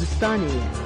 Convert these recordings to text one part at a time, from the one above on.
Kurdistaniye.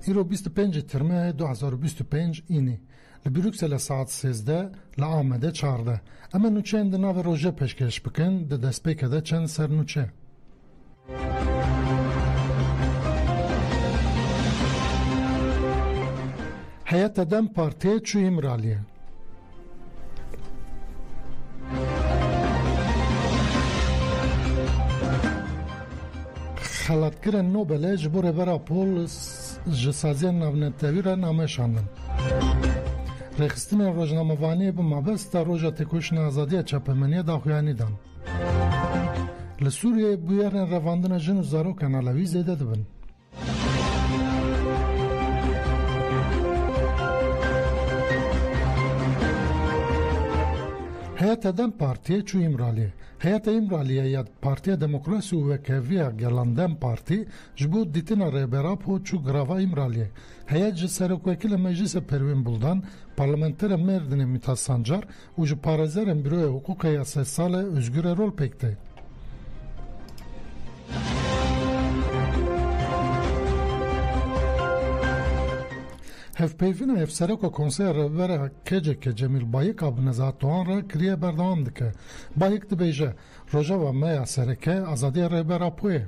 ایرو 25 ترمه 2025 اینی لبروکسل ساعت 13 لآمده 14 اما نوچه اند ناو روژه پشکش بکن ده دست پیکده چند سر نوچه هیئت دم پارتی چو امرالیه خلاتگرن نوبله جبور برا پول جسازی نونتوی را نامه شاندن رخستین روزنامه‌وانی به مابست روزا تکوشن آزادی چپمنی داخویانی دان لسوریه بیارن رواندن جن و زاروکن علاوی زیده دبن هیئت دم پارتی چو امرالیه هیئت امرالیه یا پارتی دموکراسی و وکویه گلان دم پارتی جبود دیتنا ریبراپ و چو گراوا امرالیه هیئت جسرک وکیل مجلس پروین بولدان پارلمانتر مردن میتا سانجار و جو پارازرن بروی حقوق یاسال özgür rol pekti. هفپیوین افسرک کنسر رهبر کجک جمیل بایک اب نزاتوان را کریه بردام دکه بایک دبیجه روژا و میا سرکه آزادی رهبر اپویه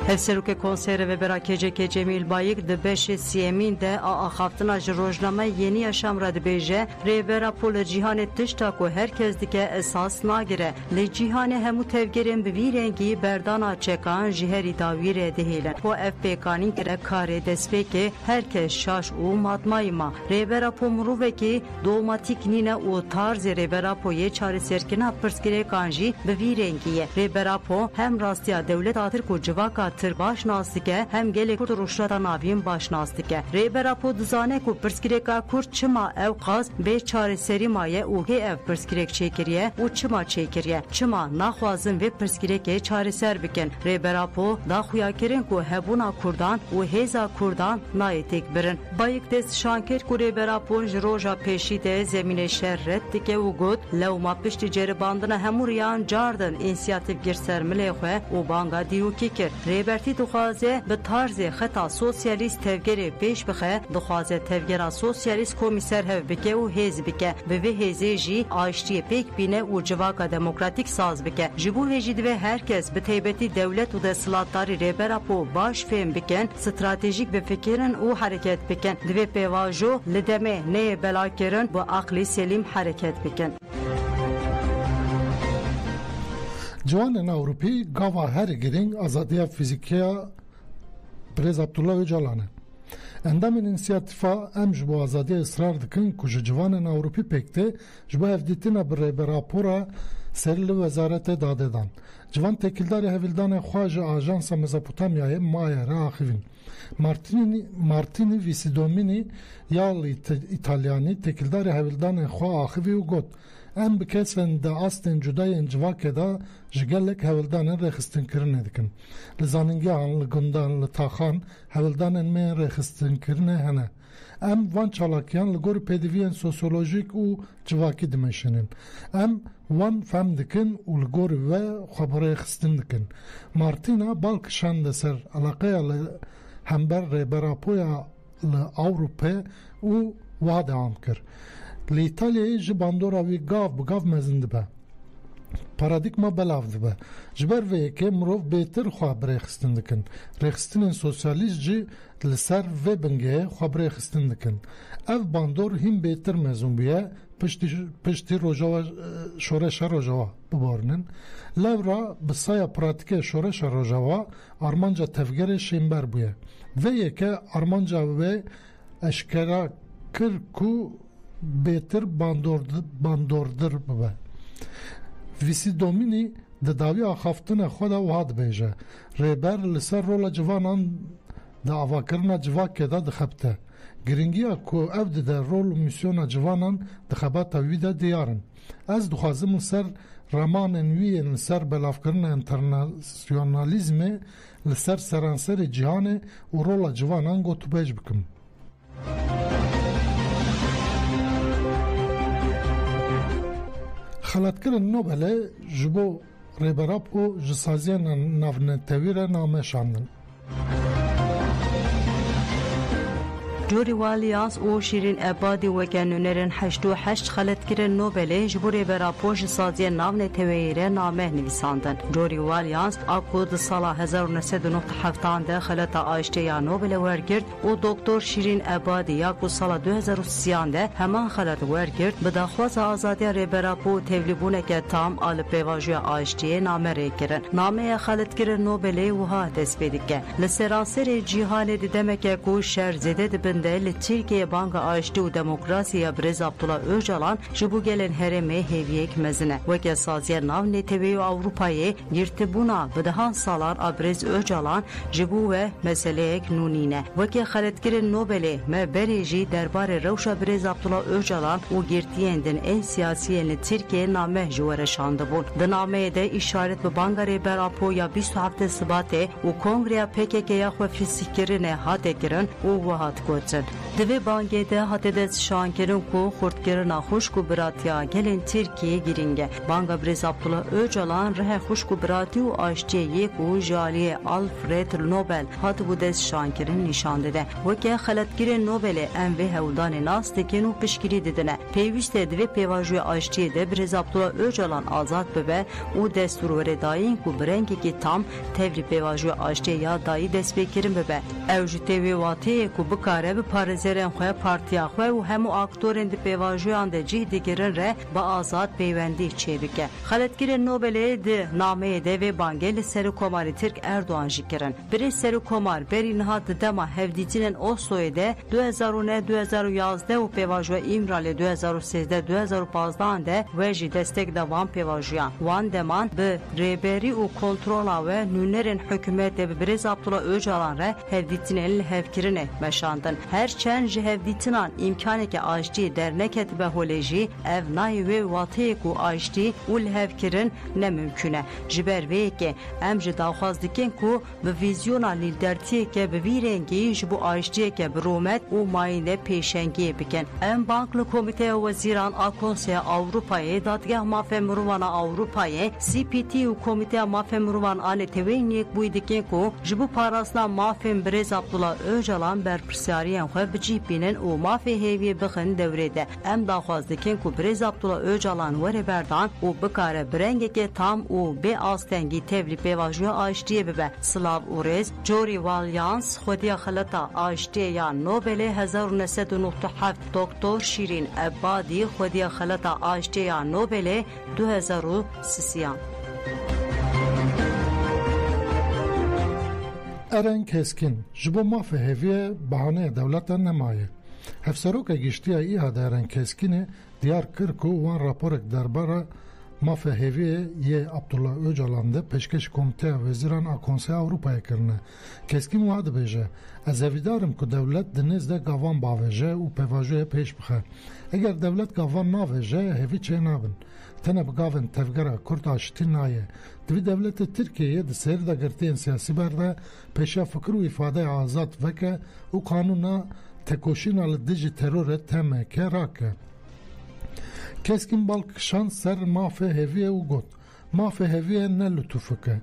هفسروک کنسر و براکجه که جمیل بایک ده بش سیمین ده آخافتنا روزنامه یعنی اشام را دبیجه ریبرا پول جیهان تشتا کو herkes dike esas nagire li cihane hemu tevgerin bi virengi berdana çekan jiheri davire dehilen po FPK'nin kere kare despeke herkes şaş u matmayma rebera pomru veki domatik nine u tarz rebera poye çare serkina perskire kanji bi virengiye rebera po hem rastiya devlet atır ku civaka tır başnastike hem gele kurd ruşrata navim başnastike rebera po dizane ku perskireka kurd çıma ev qaz be çare serimaye u he ev perskirek çekiriye u çıma çekiriye çıma naxwazın ve perskireke çare ser bikin rebera po da xuyakirin ku hebuna kurdan u heza kurdan nayetek birin bayık des şanker ku rebera po roja peşi de zemine şerret dike u gut lewma pişti ceribandına hemuriyan jardın inisiyatif girsermile xwe u banga diyu kikir reberti duxaze bi tarzı xeta sosyalist tevgeri peş bixe duxaze tevgera sosyalist komiser hev bike u hez bike ve heze jî aştiye pek bine u civaka demokratik saz bike jibu hejid ve herkes bi teybeti devlet u deslatları rebera po baş fem biken stratejik ve fikirin u hareket biken dve pevajo lideme ne belakerin bu akli selim hareket biken Civanên Avrupî gava her giring azadiya fîzikiya Birêz Abdullah Öcalan e. Endamên înisiyatîfa em ji bo azadiya ısrar dikin ku ji civanên Avrupî pêktê ji bo hevdîtina bi rêberapora serî li wezaretê dadedan. Civan tekildarê hevîldanê xwe ji Ajansa Mezopotamyayê Maya re axivîn. Martini Visidomini ya li İtalyanî tekildarê hevîldanê xwe axivî û got em bi kesên de astên cudayên civakê da ji gelek hevîldanên rêxistinkirinê dikin. Li zanîngehan, li gundan, li taxan hevîldanên me rêxistinkirinê hene. Em van çalakiyan li gor pêdiviyên sosyolojik û civakî dimeşinin. Em wan fem dikin û li gor we xwe bi rêxistin dikin. Martina balkişan de ser alaqeya li hember rêberapoya li Awropê û wa devam kir. Li İtalyayê ji bandora wî gav bi gav mezin dibe. Paradigma belav dibe. Ji ber vê yekê mirov bêtir xwe bi rêxistin dikin. Rêxistinên sosyalîst jî li ser vê bingehê xwe bi rêxistin dikin. Ev bandor hîn bêtir mezûn bûye piştî rojava şoreşa rojava biborinin. Lewra bi saya pratikê şoreşa rojava armanca tevgerê şêmber bûye. Vê yekê armanca wê eşkera kir ku bêtir bandordir bibe. Visidomini di dawiya xaftina xwe de wiha dibêje. Rêber li ser rola civanan da avakirina civakê de dixebite. Giringiya ku ev dide rol û misyona civanan dixebata wî de diyarin. Ez dixwazim ser ramanên wî yên li ser belavkirina internasyonalîzmê li ser seranserê cîhanê û rola civanan gotûbêj bikim. Xelatkirin Nobelê ji bo rêberap û ji saziya navnetewî re name şandin. جوری والیانس او شیرین ابادی و گنونرن 88 خلطگیر نوبل جبوری برا پوش سازی نام نتویره نامه نویساندن. جوری والیانس اکود سال 1997 ده خلط آشتی یا نوبل ورگرد و دکتر شیرین ابادی یا سال 2030 ده همان خلط ورگرد به دخواست آزادی ریبرا پو تولیبونه که تام آل پیواجوی آشتی نامه ریکرن. نامه خلطگیر نوبل وها دست بیدگه. لسرانسر جیهان دیدمه که کو شر زده دبن li Türkiye Banka Aştı û Demokrasiya Brez Abdullah Öcalan ji bo gelên herêmê hêviyek mezin e. Weke saziya nav Netewê û Ewropayê girtibûna bi dehan salan a Brez Öcalan ji bo we meseleyek nûnî ne. Weke xeletgirên Nobelê me berê jî derbarê rewşa Brez Abdullah Öcalan û girtiyên din ên siyasiyên li Tirkiye nameh ji we re şandibûn. Di nameyê de îşaret bi Banka Rêbera ya 27 Sibatê û Kongreya PKK'ya xwe fîsîkirine hate kirin û we hat gotin. Divê bangê de hate dest şankirin ku xurtkirina xuşk û biratiya gelên Tirkiye giringe. Banka Brez Abdullah Öcalan rehe xuşk û biratî û aştiyê yek û jaliyê Alfred Nobel hatibû dest şankirin nîşan dide. Weke xeletgirên Nobelê em vê hewdanê nas dikin û piştgirî didine. Pêwîst e divê pêvajoya aştiyê de Brez Abdullah Öcalan azad bibe û destûrwerê dayîn ku bi rengekî tam tevrî pêvajoya aştiyê ya dayî destpêkirin bibe. Ew ji tevê wateyê ku bikare bi parêzerên xwe partiya xwe û hemû aktorên di pêvajoyan de cih dikirin re bi azad peywendî çêbike. Xeletgirên Nobelê di nameyê de vê bangê li Serokkomarê Tirk Erdoğan jî kirin. Birê Serokkomar berî niha di dema hevdîtinên Osloyê de 2009-2011 û pêvajoya İmralê 2013-2015 de we jî destek da van pêvajoyan. Wan deman bi rêberî û kontrola we nûnerên hikûmetê bi Brez Abdullah Öcalan re hevdîtinên li hevkirinê meşandin. Herçend ji hevdîtinan imkaneke aştî derneket be holêjî ev nayê wê wateyê ku aştî û li hevkirin ne mümkün e. Ji ber vê yekê em ji daxwaz dikin ku bi vîzyona lîdertiyeke bi vî rengî ji bo aştiyeke bi romet û mayîne pêşengiyê bikin. Em bank li Komîteya Wezîran a Konseya Ewropayê, Dadgeh Mafê Mirovan a Ewropayê, CPT û Komîteya Mafê Mirovan a Netewên Yekbûyî dikin ku ji bo parastina mafên Brez Abdullah Öcalan berpirsiyariyên xwe bicîpînin û mafê hêviyê bixin devrê de. Em daxwaz dikin ku Brez Abdullah Öcalan were berdan û bikare bi rengekê tam û bê astengî tevrî pêvajoya aştiyê bibe. Slav û rêz Jory Walyans xwediya xelata aştiyê ya Nobelê 1997 Doktor Şirin Ebadî xwediya xelata aştiyê ya Nobelê 2030. Eren keskin ji bo mafê hêviyê behaneyê dewleta nemaye. Hevseroka giştiya îhada Eren Keskinê diyar kir ku wan raporek derbara mafê hêviyê yê Abdullah Öcalan de pêşkeş Komîteya Wezîran a Konseya Ewropayê kirine. Keskin wiha dibêje, ez evîdarim ku dewlet di nêz de gavan bavêje û pêvajoyê pêş bixe. Eger dewlet gavan navêje, hêvî çê nabin. Tene bi gavên tevgera Kurd aşitî naye. Divê dewletê Tirkiyeyê di sêr de girtiyên siyasî berde pêşa fikir û îfadeya azad veke û kanûna tekoşîna li dijî terorê TMK rake. Keskin balkişan ser mafê hêviyê û got. Mafê hêviyê ne lütûfik e.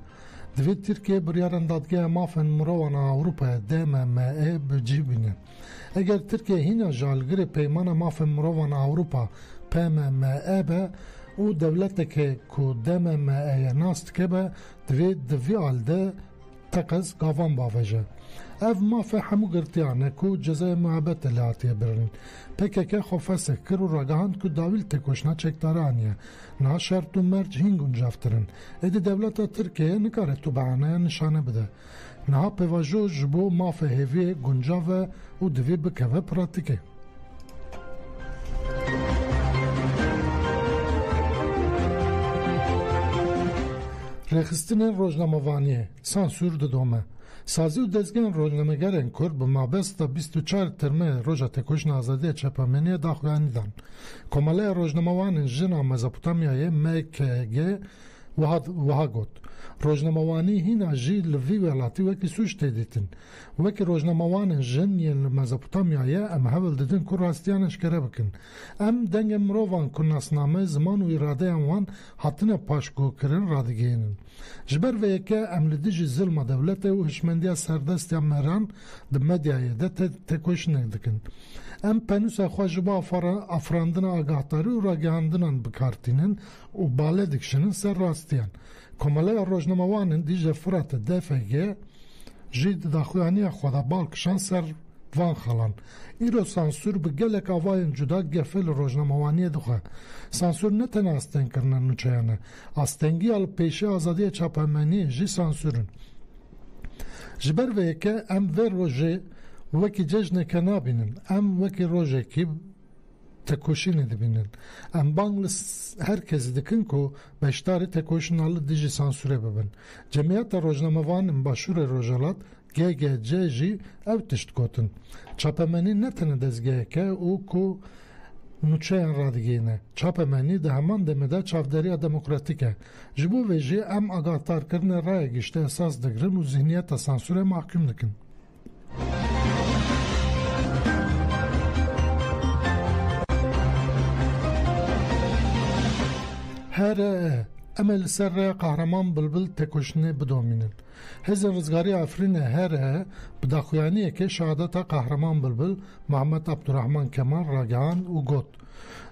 Divê Tirkiye biryarên dadgeha mafên mirovan a Ewropayê DMME bicî bîne. Eger Tirkiye hîna jalgirê peymana mafên mirovan a Ewropa PMME be û dewleteke ku DMME'ye nas dike be divê di vî alde teqez gavan bavêje. Ev mafê hemû girtiyan e ku cezayê muhabetê li hatiye birin. PKK xwe fesek kir û ragihand ku dawîl têkoşina çekdaran ye. Niha şert û merc hîn guncavtirin. Êdî dewleta Tirkiye nikare tu behaneya nişane bide. Niha pêvajo ji bo mafê hêviyê guncav e û divê bikeve pratikê. Rêxistinên rojnamevaniyê, sansûr didome. سازی و دزگین روزنامه‌گران کرد به مابست 24 ترمه روزا تکوشن آزادی چپامنی داخوانی دان. کماله روزنامه‌وان جنا مزاپوتامیای MKG وها گوت. روزنامه‌وانی هینا جی لوی ولاتی وکی سوش تدیتن. وکی روزنامه‌وان جن ین مزاپوتامیای ام هول ددن که راستیانش کره بکن. ام دنگ مروان کناسنامه زمان و اراده اموان حتنه پاشگو کرن رادگینن. جبر و یکه ام لدیجی ظلم دولت و هشمندی سردست مران د مدیای ده تکوش نگدکن. ام پنوس خواجبا افراندن آگاهتاری و راگهاندنان بکارتینن و باله دکشنن سر راستیان. کماله روزنامه‌وانن دیجه فرات DFG جید داخوانی خدا بالکشان سر وان خلان. ایرو سانسور به گلک آواین جدا گفل روزنامه‌وانی دخواه. سانسور نه تنها استنگ کرنن نوچهانه. استنگی ال پیشه آزادی چاپمنی جی سانسورن. جبر و یکه ام ور روژه وکی ججنه که نابینن. ام وکی روژه که تکوشین دبینن. ام بانگلس herkes dikin ku beştari tekoşun alı dici sansüre bibin. Cemiyeta rojnamevani'n başure rojalat GGC jî ev tişt gotin. Çapemenî netine dezgeheke û ku nûçeyan radigîne. Çapemenî de heman demede çavderiya demokratik e. Ji bo vê jî em agahdtarkirina raya giştî esas digirin û zihniyeta sansûrê mahkum dikin. هره امل سر قهرمان بلبل تکوشنه بدومینن. هزار رزگاری افرین هره بداخویانیه که شهادت قهرمان بلبل محمد عبدالرحمن کمال راگهان و گوت.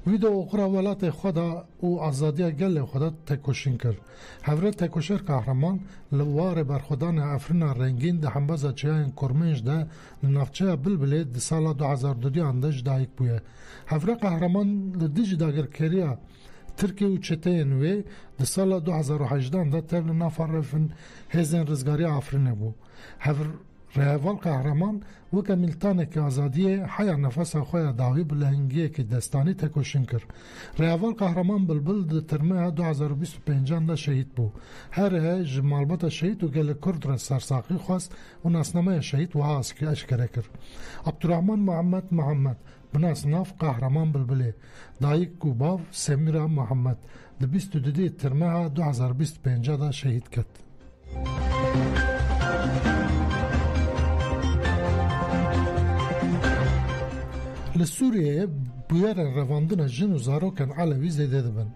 ویدو اخرى ولات خدا و آزادی گل خدا تکوشین کرد. هفره تکوشر قهرمان لوار برخودان افرین رنگین ده همبازا چیان کرمنج ده نفچه بلبله ده سال 2002 اندش دایک بویه. هفره قهرمان لدیج داگر کریا ترکیه و چتین وی ده سال 2018 ده تبل نفرفن هزین رزگاری آفرینه بو. هفر رهوال قهرمان وکه ملتانه که آزادیه حیا نفس خواه داوی بلهنگیه که دستانی تکوشن کر. رهوال قهرمان بلبل ده ترمه 2025 ده شهید بو. هره جمالبات شهید و گل کرد را سرساقی خواست و ناسنامه شهید و ها اشکره کر. عبدالرحمن محمد بناس ناف قهرمان بلبله دایک گوباو سمیرا محمد ده 22 ترمه 2025 ده شهید کد. لسوریه بویر رواندن جن و زاروکن علوی زیده دبن.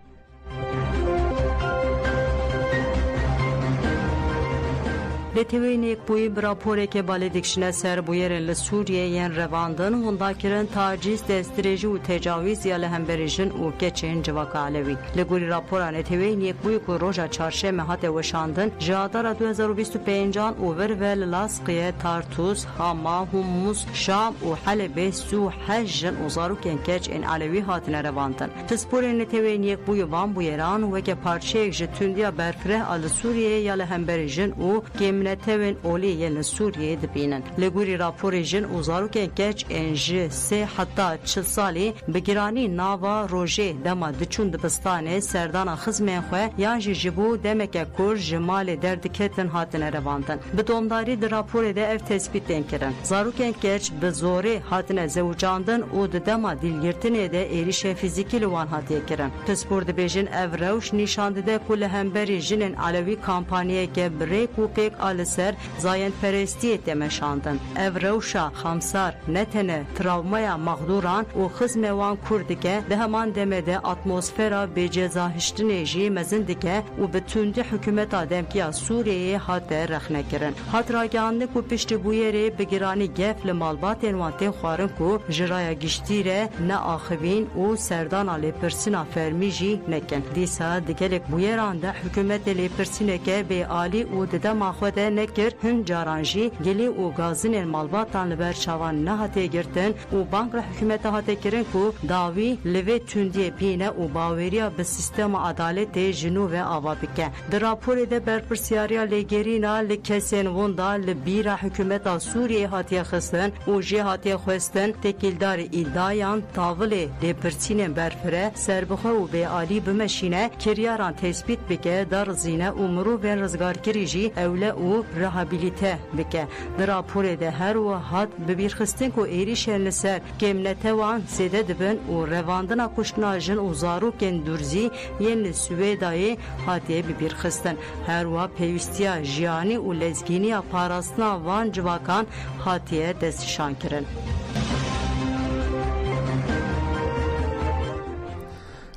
لتوینیک بوی براپوره که بالدکشنه سر بویرن لسوریه ین رواندن هندا کرن تاجیز دستریجی و تجاویز یا لهمبریجن و کچین جواک علوی. لگوری راپوران لتوینیک بوی که روژا چارشه مهات وشاندن جادار 2025 و ورول لاسقیه تارتوس هاما هموس شام و حلب سو حجن و زاروکن کچ این علوی هاتن رواندن. تسپورین لتوینیک بوی وان بویران و که پارچه جتوندیا برفره آل سوریه یا لهمبریجن و نتوین اولی یل سوریه دبینن. لگوری راپور جن اوزارو که گچ انج سه حتی 40 سالی بگیرانی ناوا روژه دما دچون دبستانه سردان خزمین خواه یان جبو دمک کور جمال دردکتن هاتن رواندن. به دومداری در راپور ده اف تثبیت کرن. زارو که گچ به زوره هاتن زوجاندن او دما دیلگرتنه ده ایریش فیزیکی لوان هاتیه کرن. تسپور دبیجن اوروش نشانده ده کل همبری جنن علوی کامپانیه که بریک و پیک آلسر زاین پرستی تمشاندن. اوروشا خمسار نتنه تراومایا مغدوران و خزم وان کردکه ده همان دمده اتمسفرا به جزاهشتنه جی مزندکه و به تند حکومت آدمکیا سوریه هات رخنه کرن. هات راگانده کو پشت بویره بگیرانی گفل مالبات انوانته خوارن کو جرایا گشتیره نه آخوین و سردان آلی پرسینا فرمی جی نکن. دیسا دگلک بویران ده حکومت لی پرسینه که به آلی و ده ماخوده نکر هن جارانجی گلی و گازین مالباتان لبر چوان نهاته گرتن و بانک حکومت هاته کرن کو داوی لوی تندی بینه و باوریا به سیستم عدالت جنوب آوابکه. در راپور ده برپرسیاریا لگرینا لکسین وندا لبیرا حکومت سوریه هاته خستن و جی هاته خستن تکیلدار ایدایان تاول لپرسین برفره سربخه و به عالی بمشینه کریاران تثبیت بکه در زینه و مرو بین رزگار کریجی اوله و û rehabilite bike. Di raporê de her wihat bibîrxistin ku êrişên li ser kêmnete wan zêde dibin û revandina kuştina jin û zarokên durzî yên li Swêdayê hatiye bibîrxistin. Her wiha pêwîstiya jiyanî û lezgîniya parastina van civakan hatiye destnîşankirin.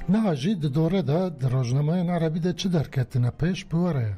Niha jî di dore de di rojnameyên Erebî de çi derketine pêş bi were ye?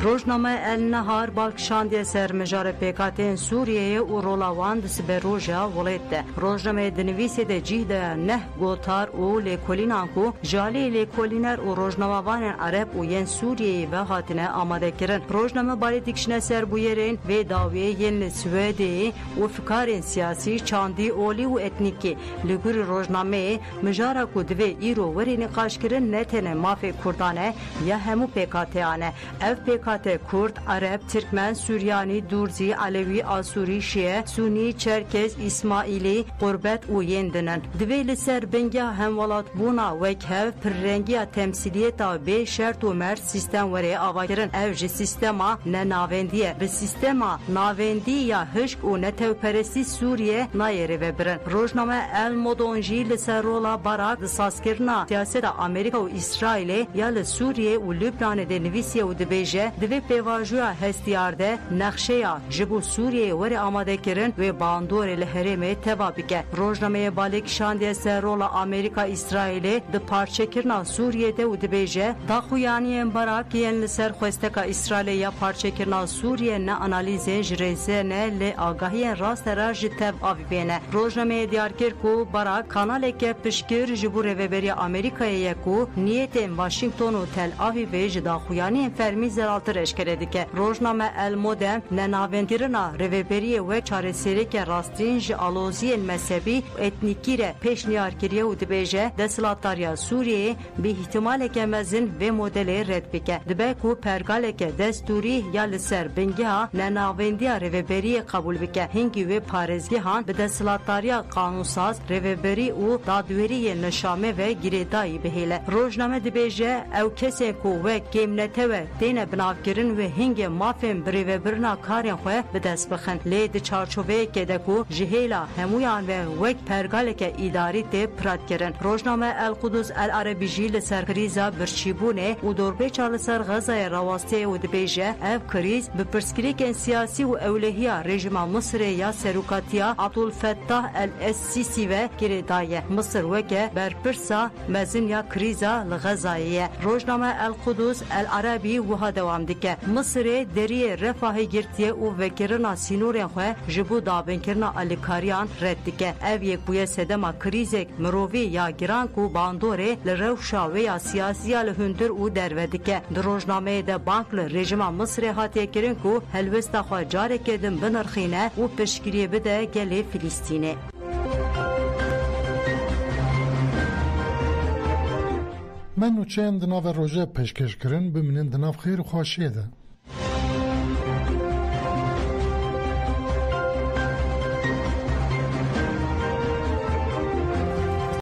Rojname El Nehar balkişandiye ser mijara PKK'ên Sûriyeyê û rola wan di siber roja welêt de. Rojnameyê di nivîsê de cih de neh gotar û lêkolînan ku ji aliyê lêkolîner û rojnamevanên Ereb û yên Sûriyeyê ve hatine amadekirin. Rojname barê dikişine ser bûyerên vê dawiyê yên li Swêdeyê û fikarên siyasî, çandî, olî û etnîkî. Li gurî rojnameyê mijara ku divê îro werê nîqaşkirin ne tene mafê Kurdan e ya hemû PKK'yan e. Ev PKK Kurd, Arab, Türkmen, Süryani, Durzi, Alevi, Asuri, Şiye, Suni, Çerkez, İsmaili, Gurbet û yên dinin. Divê li ser bingiya hemwelatbûna wekhev pirrengiya temsiliyeta bê şert û mert sistem werê avakirin. Ev ji sistema nenavendiye. Bi sistema navendî ya hişk û netewperestî Sûriye nayê rêvebirin. Rojname El Modon jî li ser rola barak di sazkirina siyaseta Amerîka û İsraîlê ya li Sûriye û Lübnanê de nivîsiye û dibêje divê pêvajoya hestiyar de nexşeya ji bo Sûriyeyê werê amadekirin wê bandorê li herêmê teva bike. Rojnameyê balêkişandiye ser rola Amerîka İsraîlê di parçekirina Sûriyê de û dibêje daxuyaniyên barak yên li ser xwesteka İsraîlê ya parçekirina Sûriye ne analîzên ji rêzene lê agahiyên rastera ji tev avîbêne. Rojnameyê diyar kir ku barak kanaleke piştgir ji bo rêveberiya Amerîkayê ye ku niyetên Washington û Tel Avivê ji daxuyaniyên fermî zeraltir eşkere dike. Rojname El Modem nenavendîrina rêveberiyê wek çaresereke rastîn ji aloziyên mezhebî etnîkî re pêşniyar kiriye û dibêje desthilatdariya Sûriyeyê bi ihtimaleke mezin vê modelê red bike. Dibe ku pergaleke destûrî ya li ser bingiha nenavendiya rêveberiyê qebûl bike. Hingî wê parêzgehan bi desthilatdariya qanûnsaz, rêveberî û dadweriyên nişame ve girêdayî bihêle. Rojname dibêje ew kesên ku wek kêmnete we têne binavkirin ve hingê mafên birêvebirina karên xwe bi dest bixin. Lê di çarçoveyekê de ku ji hêla hemûyan ve wek pergaleke îdarî tê piratkirin. Rojname El Qudus El Arebî jî li ser krîza birçîbûnê û dorpêça li ser Xezayê rawastiyê û dibêje ev krîz bi pirsgirêkên siyasî û ewlehiya rejima Misrê ya serokatiya Abdulfettah el-Sîsî ve girêdaye. Misr weke berpirsa mezin ya krîza li Xezayê ye. Rojname El Qudus El Arebî wiha dewam dike. Misrê deriyê refahê girtiye û vekirina sînorên xwe ji bo dabinkirina alîkariyan red dike. Ev yekbûye sedema krîzek mirovî ya giran ku bandorê li rewşa wê ya siyasiya li hundir û derve dike. Di rojnameyê de bank li rejima Misrê hatiye kirin ku helwesta xwe carekê din binirxîne û piştgiriyê bide gelê Filîstînê. Me nûçeyên di nava rojê pêşkêşkirin bimînin di nav xêr û xweşiyê de.